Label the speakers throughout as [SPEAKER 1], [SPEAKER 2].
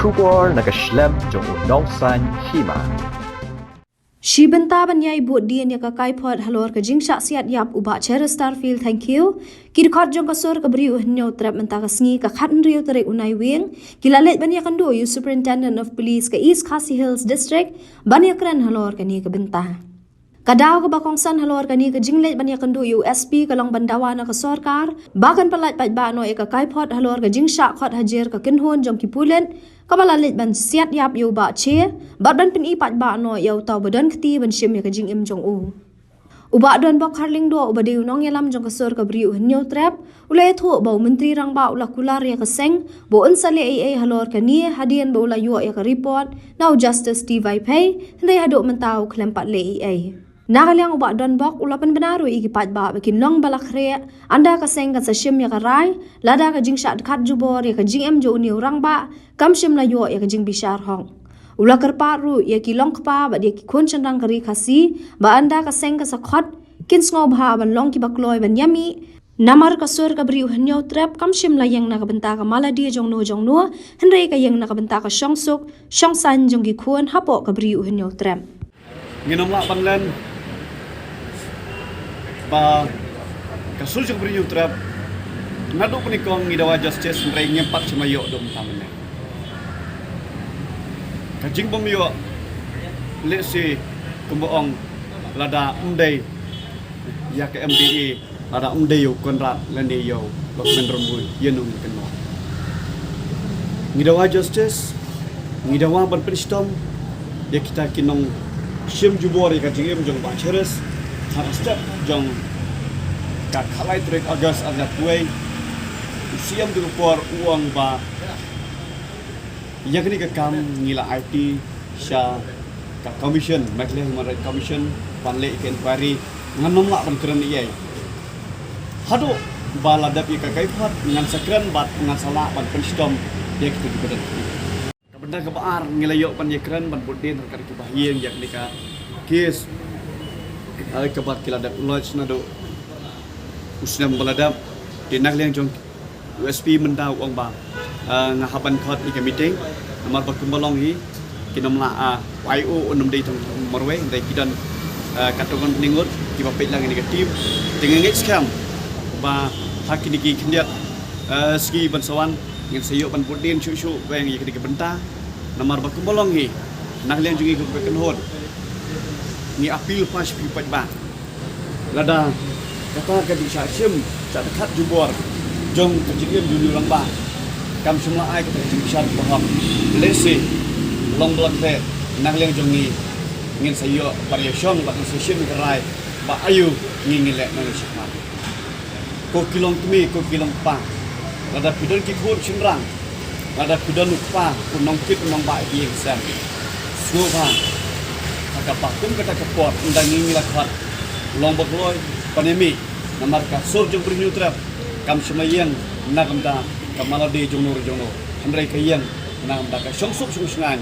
[SPEAKER 1] Shubor nakaslem jong unongsan hima.
[SPEAKER 2] Shibanta banyai bot dia ni ka kaipot halor ka jingsha siat yap uba cher Starfield thank you ki record jong ka sor ka bri uhnyo trap menta ka sngi ka khatn riu tere unai wing ki lalet banya kan do you superintendent of police ka East Khasi Hills district banya kran halor ka ni ka benta Kadaw ka bakongsan halor ka ni ka jinglet banya kan do USP ka long bandawa na ka sorkar bakan palat pat ba no e ka kaipot halor ka jingsha khot hajer ka kinhon jong ki pulen Kabala lit ban siat yap yu ba che bat ban pin ipat ba no yau tau badan kti ban shim ya ka jing im jong u uba don bok harling do uba de nong yalam jong ka sor ka bri u nyo trap ulai thu ba menteri rang ba ula kular ya ka seng bo unsale ai halor ka ni hadian ba ula yu ya ka report now justice Steve Pay ndai hado mentau klempat le ai Nagalyang uba don bok ulapan benaru iki pat ba bikin long balakre anda ka seng ka sa shim ya ka rai lada ka jing shat khat jubor ya ka jing em jo ni urang ba kam shim la yo ya ka jing bishar hong ula karpa ru ya ki long kpa ba dia ki khon chandang kari khasi ba anda ka seng ka sa khat kin sngo bha ban long ki bakloi ban yami namar ka sur ka bri hanyo trap kam shim la yang na ka benta ka mala dia jong no hendrai ka yang na ka benta ka shong suk shong san jong ki khon hapo ka bri hanyo trap
[SPEAKER 3] nginom la banglan ba kasul jong beri trap nadu penikong ngidawa justice nrai nyempat cuma yo dom tamane kajing bomyo lesi kumboong lada undai ya ke MDE lada undai yo konrat lande yo lok menrombu yenung keno ngidawa justice ngidawa ban penistom ya kita kinong shim jubori kajing em jong ba cheres step jong ka khalai trek agas ada tuai siam du por uang ba yakni ka kam ngila IT sha ka commission makle human right commission panle inquiry nganom la ban keren iai hado bala dapi ka kaifat ngan sakran bat ngan sala ban penstom dia kitu dibadan ka benda ka baar ngilayo pan yakran ban bodin ka ki bahien yakni ka case ay kabat kiladap lodge na do usnam baladap dinak liang jong USP mendau ong ba ngahaban khot ika meeting namar bakumbalong hi kinomla IO onum dei tong marwe dai kidan katongon ningut ki bapet lang ni tim tingengit skam ba hakini ki khendiat ski bansawan ngin sayo ban budin chu weng yi ki benta namar bakumbalong hi nak liang jungi ku kenhon ni apil pas pipat ba lada kata ka di syashim sak dekat jubor jong kejadian dulu lang ba kam semua ai kita jibisar baham lesi long block te nak leng jongi ngin sayo variation ba session kerai ba ayu ngin lek nang sikma ko kilong tumi ko kilong pa lada pidon ki khur chinrang lada pidon pa unong kit unong ba ki exam suha kapakum kata kepot undang ini lakhat long bakloi pandemi namar ka sur jong brinyu trap kam semayang nakam da kamalade jong nur handrai kayang nam da ka songsuk sungsngan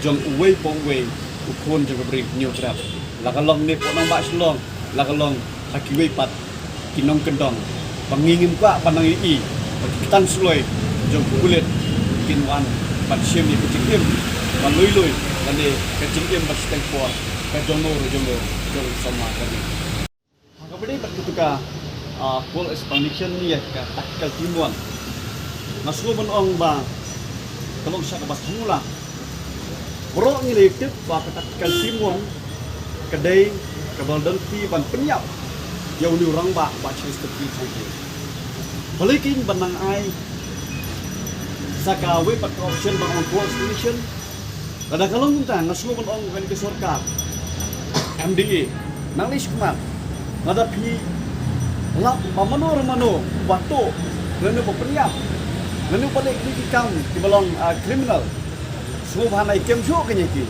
[SPEAKER 3] jong uwei pong wei ukon jong brinyu trap lakalong ni ponang ba slong lakalong hakiwei pat kinong kendong pangingim ka panang ii kitan suloi jong kulit kinwan pat syem ni kucikim panlui lani kecingkem basiteng por ka jono jong sama kali hakabedi berketuka full explanation ni ya ka takal timuan masuk menong ba kalau sa ka basmula bro ngilip ba ka takal timuan kedai kabaldan ti ban penyap yau ni orang ba chest ti thai balikin banang ai saka we pat option bang on full explanation kada kalong kita ngasuh ong kan ke sorkar MDE nanglis kemat ngada pi lap mamano waktu lenu peniap lenu balik di kang di balong criminal semua bahan ikem jo kenya ki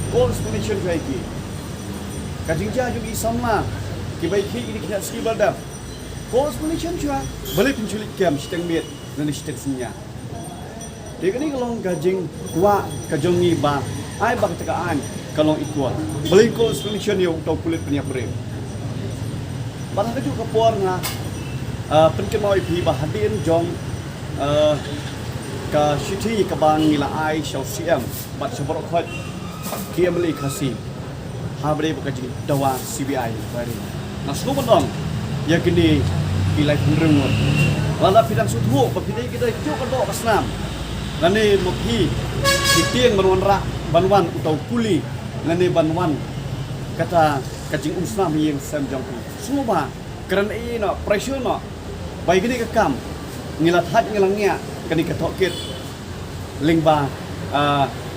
[SPEAKER 3] call explanation kai ki kajingja juga sama ki baik ki kena ski balda call explanation jua balik penculik kem seteng met dan seteng sinya Dia ni kalau gajing kuat kajongi ba, ai bang tekaan kalau equal. Beli ko explanation yo tau kulit peniap bre. Barang kaju kapor nga penken mau ipi ba hadin jong ka shiti ka bang nila ai shau CM bat sebor khot kia meli khasi habre bakaji dawa CBI bari na semua dong ya kini pilai penrungut wala pidang suthu bapidai kita cuk kedok kasnam lani mukhi sitieng banwan banwan utau kuli lani banwan kata kajing usnam yang sam jong semua kerana no pressure no baik ini kekam ngilat hat ngilangnya kani ketokit lingba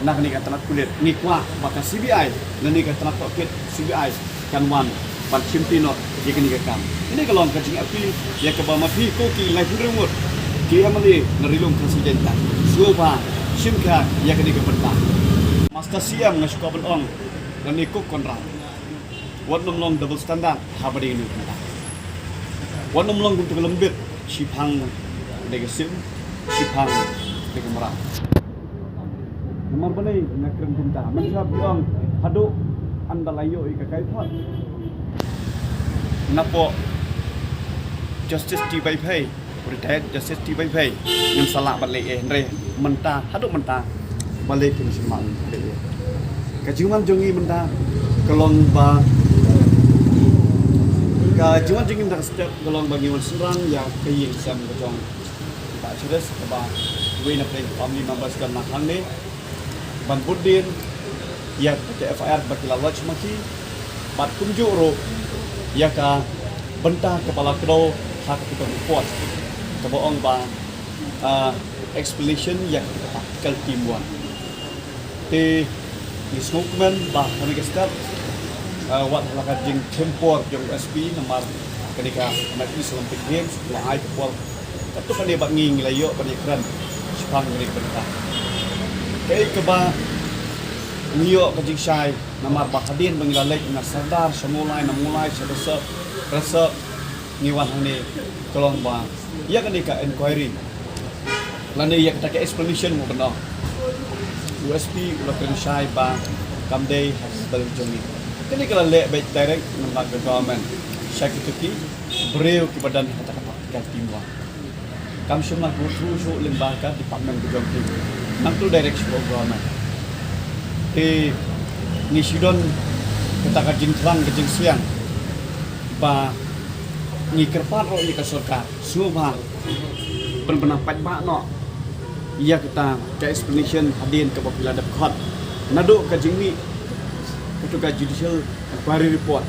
[SPEAKER 3] nak ni kata nak kulit ni kwa maka CBI nani kata nak tokit CBI kan wan pan chimpino ye kani kekam ini kalau kajing api ya ke bama pi ko ki lai rumut ki amali narilum presidenta suba shimka ya kani ke benda master siam ngasuka belong nani ko konra wat nomlong double standard habari ini wat nomlong untuk lembit sipang negasim sipang kegemerang nomor bani nakren punta mansab bilang hadu andalayo ikakai pot napo justice di bai pai retired justice di bai pai yang salah balik re mentah hadu mentah balik ke semang kajuman jongi mentah kelong ba kajuman jongi mentah setiap kelong bagi wan serang ya kaying sam kejong tak cerdas ba we na play family members kan nakang ni ban budin ya ke FIR bagi lawat maki bat kunjuk ro ya ka bentah kepala kedau hak kita report ke bohong ba explanation yang kita pakal timuan te ni smokeman ba kami start wat halakat jing tempor jong SP nomor ketika Majlis Olympic Games la ai kepol tu kan dia bak nging layo ban ekran sepang ni bentah kai ke ba niyo kajing syai namar bakadin bangilalek na sardar semulai namulai rasa ngiwan ni tolong ba ya kan ka inquiry lani ya kita ke explanation mo benda USP ulah syai ba kamdei hospital jongi kini kala le baik direct namar government syakituki breu ki badan kata-kata kan timwa kam semua go through so lembaga department jongi nang tu direct government ni sidon kita kajing terang kajing siang ba ni kerpat ro ni ka sarkar semua benar pat ba no ia kita ke explanation hadin ke apabila ada khot nado kajing ni ketua judicial inquiry report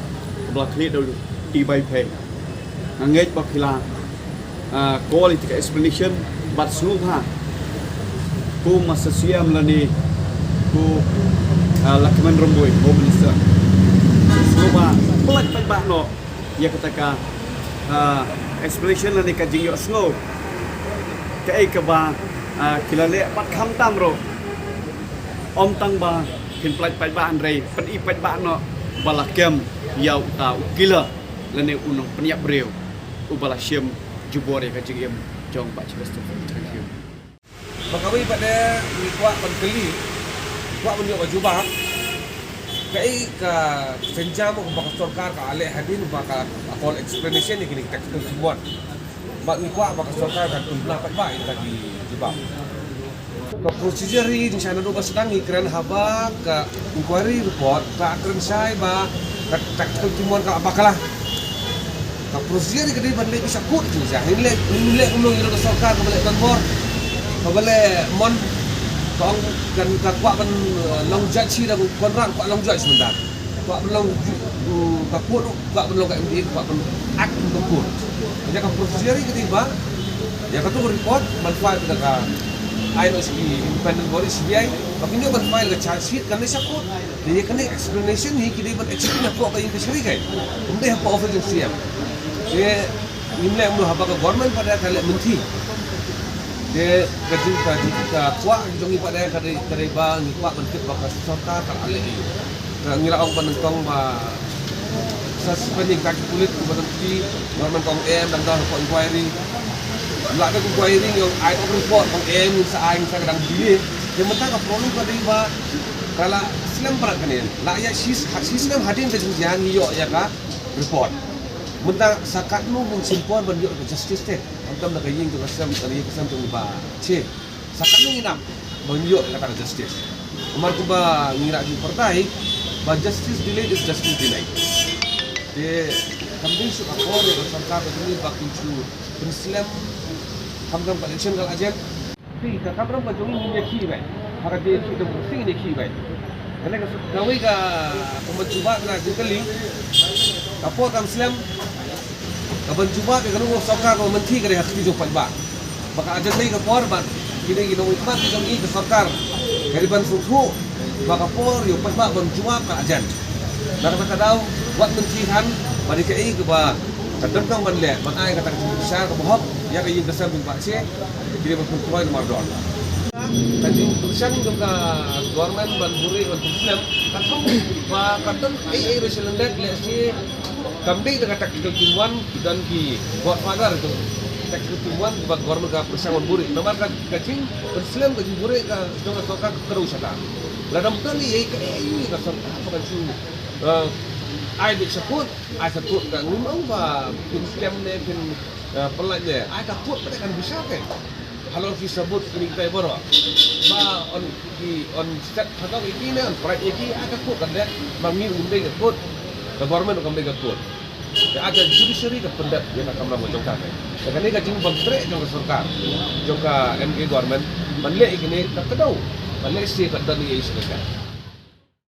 [SPEAKER 3] belah klik dulu di by pay ngej apabila quality ke explanation bat semua ku masa siam lani ku Lakman Romboy, Home Minister. Semua pelat pelat no, ia katakan explanation lah ni kajing yo snow. Kai keba kilale pat kham tam ro. Om tang ba kin pelat pelat Andre, peni pelat no balakem yau ta ukila lane unong peniap breu. Ubala syem jubore kajing yam jong pak Chester. Thank you.
[SPEAKER 4] Bakawi pada kuat penkeli kuat menjadi wajibah kai ka senjam ko bakal sarkar ka ale hadin bakal call explanation ni kini teknikal semua bak ni kuat bakal sarkar kan tunlah pat baik tadi jibab ka procedure ni sana do sedang ikran haba ka inquiry report ka akran sai ba ka teknikal semua ka bakalah ka procedure ni kini bandai bisa kut tu sah nilai ulung ilo ka sarkar ka balik kanbor ka balik mon kong kan kuat ben long judge dah kontrak kuat long judge sebentar kuat ben long kuat ben long kat MD kuat ben act untuk kuat jadi kan prosedur ketiba ya kata report manfaat dekat INOSP independent body CBI tapi dia manfaat ke charge sheet kan dia sakut dia kena explanation ni kita ben explain apa yang diseri kan dia apa office siap dia nimlek mu haba ke government pada kali menteri dia kerja kuat jongi pada kadai bang kuat bentuk bakal serta tak alih ngira orang penentang ba suspending kaki kulit ke berhenti government kong M dan dah report inquiry lah ada inquiry yang I report kong M sa aing sa kadang dia yang mentang ka problem kadai ba kala silam parat kanin lah ya sistem hadin ke jangan yo ya ka report mentang sakat nu mung simpon ban yo justice teh antam da kaying tu kasam kali kasam tu ba che Sakan nginap menunjuk kata justice. Umar kuba ngira di partai, but justice delayed is justice denied. Dia kambing suka kor yang sarkar ini bakin cu Islam kamram election kal ajen. Tapi kamram ba jongi ni ki bai. Haka dia ki dong sing ni ki bai. Karena kawai ka mencoba na dikali. Kapor kam Islam kaban cuba ke kanu sarkar ko menteri kare hak di jopan ba. Baka ajen lagi kapor ba kini gino ikmat di jongi ke sarkar. Kariban suhu baka por yo pas ba ban cuba ka ajen. Nakata daw wat mencihan pada KI ke ba kadang kang ban le ban ai kata besar ke bohok ya ke yin besar bin pak se kiri ban tuai nomor don tadi tulisan ke government ban buri ban Islam katong ba kadang ai reselendak le si kambing dengan tactical team 1 dan ki godfather itu tactical team 1 ba government ka bersama buri nomor ka kacing Islam ke buri ka dong soka terus ada ladam tali ai ka ai ka soka apa kan ai bị support ai support ka ngumang ba pin scam ne pin pelanya ai ka put pada kan bisa ke kalau disebut ini kita baru ba on set atau ini ne on price ini ai ka put kan le mangir ngumbe ka put the government ngumbe ka put ada judiciary ka pendat yang akan melakukan jongka kan ni ka jing bantre jongka sarkar jongka MK government manle ikini ka tadau manle si ka dali is ka